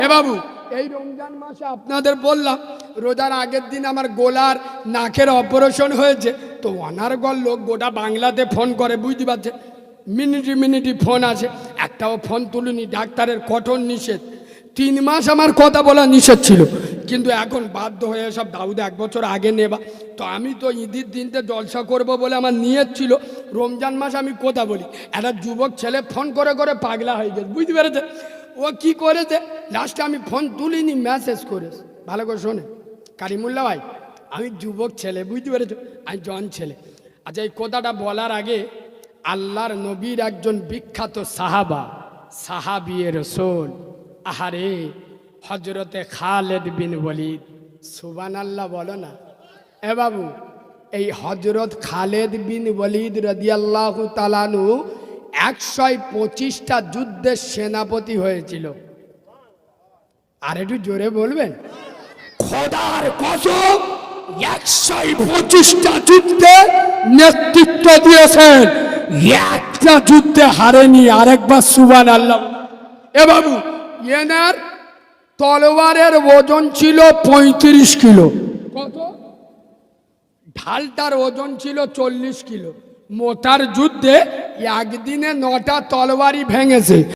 এ বাবু, এই রমজান মাসে আপনাদের বললাম রোজার আগের দিন আমার গোলার নাকের অপারেশন হয়েছে। তো অনার্গল লোক গোটা বাংলাতে ফোন করে, বুঝতে পারছে, মিনিটি মিনিটি ফোন আসে, একটাও ফোন তুলিনি। ডাক্তারের কঠোর নিষেধ, 3 মাস আমার কথা বলা নিষেধ ছিল, কিন্তু এখন বাধ্য হয়ে সব দাউদ 1 বছর আগে নেবা। তো আমি তো ঈদের দিনতে জলসা করব বলে আমার নিয়ত ছিল। রমজান মাস আমি কথা বলি, একটা যুবক ছেলে ফোন করে করে পাগলা হয়ে গেছে, বুঝতে পেরেছে? ও কি করেছে, লাস্টে আমি ফোন তুলিনি, মেসেজ করেছে। ভালো করে শোনে কারিমুল্লা ভাই, আমি যুবক ছেলে, বুঝতে পেরেছো, আমি জন ছেলে। আচ্ছা, এই কথাটা বলার আগে আল্লাহর নবীর একজন বিখ্যাত সাহাবা, সাহাবিয়ে রসুল, আহারে হজরতে খালেদ বিন ওয়ালিদ, সুবহানাল্লাহ বলো না। এ বাবু, এই হজরত খালেদ বিন ওয়ালিদ রাদিয়াল্লাহু তাআলা আনহু 125টা যুদ্ধের সেনাপতি হয়েছিল। আর একটু জোরে বলবেন, খোদার কসম, 125টা যুদ্ধে নেতৃত্ব দিয়েছেন, একটা যুদ্ধে হারেনি। আরেকবার সুবহানাল্লাহ। এ বাবু, এনার তলোয়ারের ওজন ছিল 35 কিলো। কত? ঢালটার ওজন ছিল 40 কিলো। মোটার যুদ্ধে একদিনে 9টা তলোয়ারই ভেঙেছে।